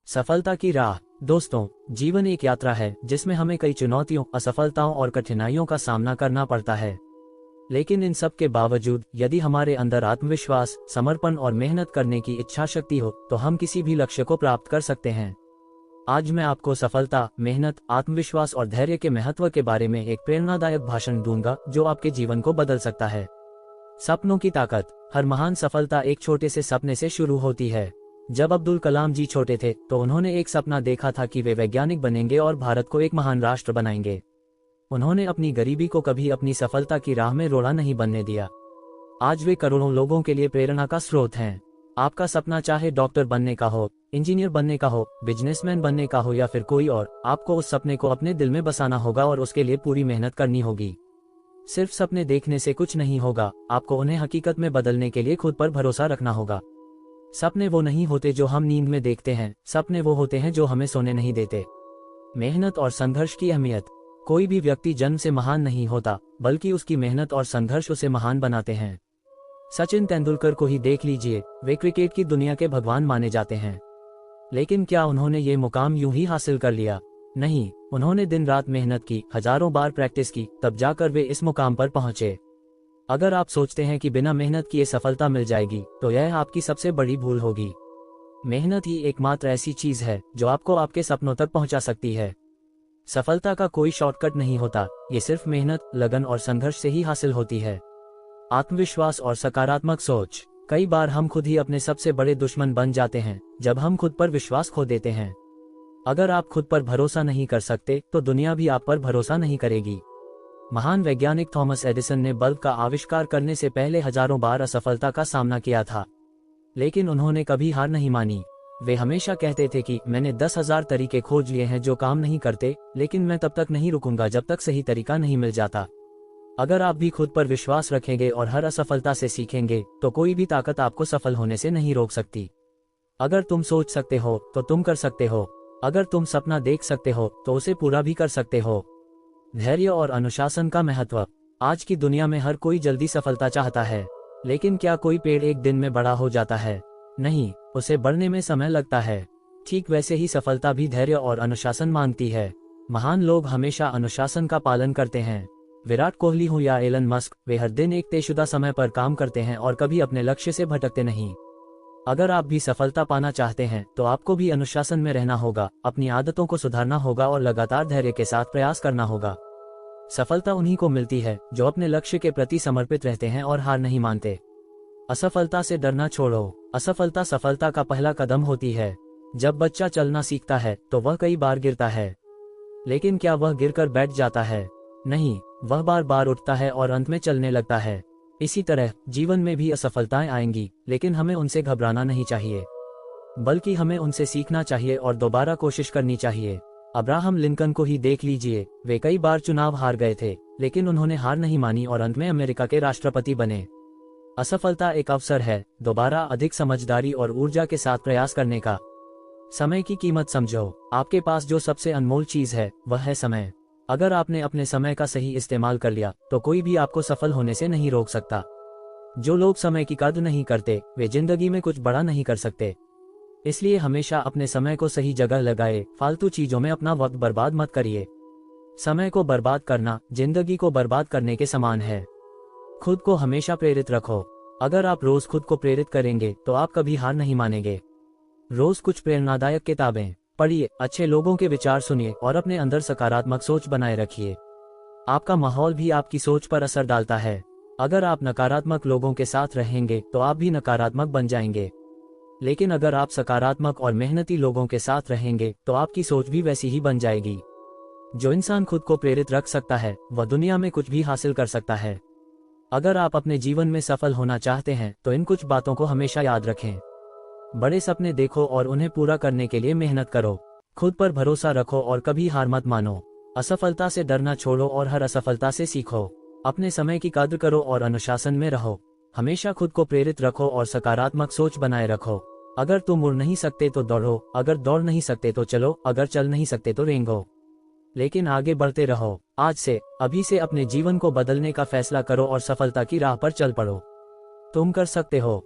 सफलता की राह। दोस्तों, जीवन एक यात्रा है जिसमें हमें कई चुनौतियों, असफलताओं और कठिनाइयों का सामना करना पड़ता है। लेकिन इन सब के बावजूद यदि हमारे अंदर आत्मविश्वास, समर्पण और मेहनत करने की इच्छा शक्ति हो तो हम किसी भी लक्ष्य को प्राप्त कर सकते हैं। आज मैं आपको सफलता, मेहनत, आत्मविश्वास और धैर्य के महत्व के बारे में एक प्रेरणादायक भाषण दूंगा जो आपके जीवन को बदल सकता है। सपनों की ताकत। हर महान सफलता एक छोटे से सपने से शुरू होती है। जब अब्दुल कलाम जी छोटे थे तो उन्होंने एक सपना देखा था कि वे वैज्ञानिक बनेंगे और भारत को एक महान राष्ट्र बनाएंगे। उन्होंने अपनी गरीबी को कभी अपनी सफलता की राह में रोड़ा नहीं बनने दिया। आज वे करोड़ों लोगों के लिए प्रेरणा का स्रोत हैं। आपका सपना चाहे डॉक्टर बनने का हो, इंजीनियर बनने का हो, बिजनेसमैन बनने का हो या फिर कोई और, आपको उस सपने को अपने दिल में बसाना होगा और उसके लिए पूरी मेहनत करनी होगी। सिर्फ सपने देखने से कुछ नहीं होगा, आपको उन्हें हकीकत में बदलने के लिए खुद पर भरोसा रखना होगा। सपने वो नहीं होते जो हम नींद में देखते हैं, सपने वो होते हैं जो हमें सोने नहीं देते। मेहनत और संघर्ष की अहमियत। कोई भी व्यक्ति जन्म से महान नहीं होता, बल्कि उसकी मेहनत और संघर्ष उसे महान बनाते हैं। सचिन तेंदुलकर को ही देख लीजिए, वे क्रिकेट की दुनिया के भगवान माने जाते हैं। लेकिन क्या उन्होंने ये मुकाम यूं ही हासिल कर लिया? नहीं, उन्होंने दिन रात मेहनत की, हजारों बार प्रैक्टिस की, तब जाकर वे इस मुकाम पर पहुंचे। अगर आप सोचते हैं कि बिना मेहनत किए सफलता मिल जाएगी तो यह आपकी सबसे बड़ी भूल होगी। मेहनत ही एकमात्र ऐसी चीज है जो आपको आपके सपनों तक पहुंचा सकती है। सफलता का कोई शॉर्टकट नहीं होता, ये सिर्फ मेहनत, लगन और संघर्ष से ही हासिल होती है। आत्मविश्वास और सकारात्मक सोच। कई बार हम खुद ही अपने सबसे बड़े दुश्मन बन जाते हैं जब हम खुद पर विश्वास खो देते हैं। अगर आप खुद पर भरोसा नहीं कर सकते तो दुनिया भी आप पर भरोसा नहीं करेगी। महान वैज्ञानिक थॉमस एडिसन ने बल्ब का आविष्कार करने से पहले हजारों बार असफलता का सामना किया था, लेकिन उन्होंने कभी हार नहीं मानी। वे हमेशा कहते थे कि मैंने 10,000 तरीके खोज लिए हैं जो काम नहीं करते, लेकिन मैं तब तक नहीं रुकूंगा जब तक सही तरीका नहीं मिल जाता। अगर आप भी खुद पर विश्वास रखेंगे और हर असफलता से सीखेंगे तो कोई भी ताकत आपको सफल होने से नहीं रोक सकती। अगर तुम सोच सकते हो तो तुम कर सकते हो। अगर तुम सपना देख सकते हो तो उसे पूरा भी कर सकते हो। धैर्य और अनुशासन का महत्व। आज की दुनिया में हर कोई जल्दी सफलता चाहता है, लेकिन क्या कोई पेड़ एक दिन में बड़ा हो जाता है? नहीं, उसे बढ़ने में समय लगता है। ठीक वैसे ही सफलता भी धैर्य और अनुशासन मांगती है। महान लोग हमेशा अनुशासन का पालन करते हैं। विराट कोहली हो या एलन मस्क, वे हर दिन एक तयशुदा समय पर काम करते हैं और कभी अपने लक्ष्य से भटकते नहीं। अगर आप भी सफलता पाना चाहते हैं तो आपको भी अनुशासन में रहना होगा, अपनी आदतों को सुधारना होगा और लगातार धैर्य के साथ प्रयास करना होगा। सफलता उन्हीं को मिलती है जो अपने लक्ष्य के प्रति समर्पित रहते हैं और हार नहीं मानते। असफलता से डरना छोड़ो। असफलता सफलता का पहला कदम होती है। जब बच्चा चलना सीखता है तो वह कई बार गिरता है, लेकिन क्या वह गिरकर बैठ जाता है? नहीं, वह बार बार उठता है और अंत में चलने लगता है। इसी तरह जीवन में भी असफलताएं आएंगी, लेकिन हमें उनसे घबराना नहीं चाहिए, बल्कि हमें उनसे सीखना चाहिए और दोबारा कोशिश करनी चाहिए। अब्राहम लिंकन को ही देख लीजिए, वे कई बार चुनाव हार गए थे, लेकिन उन्होंने हार नहीं मानी और अंत में अमेरिका के राष्ट्रपति बने। असफलता एक अवसर है दोबारा अधिक समझदारी और ऊर्जा के साथ प्रयास करने का। समय की कीमत समझो। आपके पास जो सबसे अनमोल चीज है वह है समय। अगर आपने अपने समय का सही इस्तेमाल कर लिया तो कोई भी आपको सफल होने से नहीं रोक सकता। जो लोग समय की कद्र नहीं करते वे जिंदगी में कुछ बड़ा नहीं कर सकते। इसलिए हमेशा अपने समय को सही जगह लगाए, फालतू चीजों में अपना वक्त बर्बाद मत करिए। समय को बर्बाद करना जिंदगी को बर्बाद करने के समान है। खुद को हमेशा प्रेरित रखो। अगर आप रोज खुद को प्रेरित करेंगे तो आप कभी हार नहीं मानेंगे। रोज कुछ प्रेरणादायक किताबें पढ़िए, अच्छे लोगों के विचार सुनिए और अपने अंदर सकारात्मक सोच बनाए रखिए। आपका माहौल भी आपकी सोच पर असर डालता है। अगर आप नकारात्मक लोगों के साथ रहेंगे तो आप भी नकारात्मक बन जाएंगे, लेकिन अगर आप सकारात्मक और मेहनती लोगों के साथ रहेंगे तो आपकी सोच भी वैसी ही बन जाएगी। जो इंसान खुद को प्रेरित रख सकता है वह दुनिया में कुछ भी हासिल कर सकता है। अगर आप अपने जीवन में सफल होना चाहते हैं तो इन कुछ बातों को हमेशा याद रखें। बड़े सपने देखो और उन्हें पूरा करने के लिए मेहनत करो। खुद पर भरोसा रखो और कभी हार मत मानो। असफलता से डरना छोड़ो और हर असफलता से सीखो। अपने समय की कद्र करो और अनुशासन में रहो। हमेशा खुद को प्रेरित रखो और सकारात्मक सोच बनाए रखो। अगर तुम उड़ नहीं सकते तो दौड़ो, अगर दौड़ नहीं सकते तो चलो, अगर चल नहीं सकते तो रेंगो, लेकिन आगे बढ़ते रहो। आज से, अभी से अपने जीवन को बदलने का फैसला करो और सफलता की राह पर चल पड़ो। तुम कर सकते हो।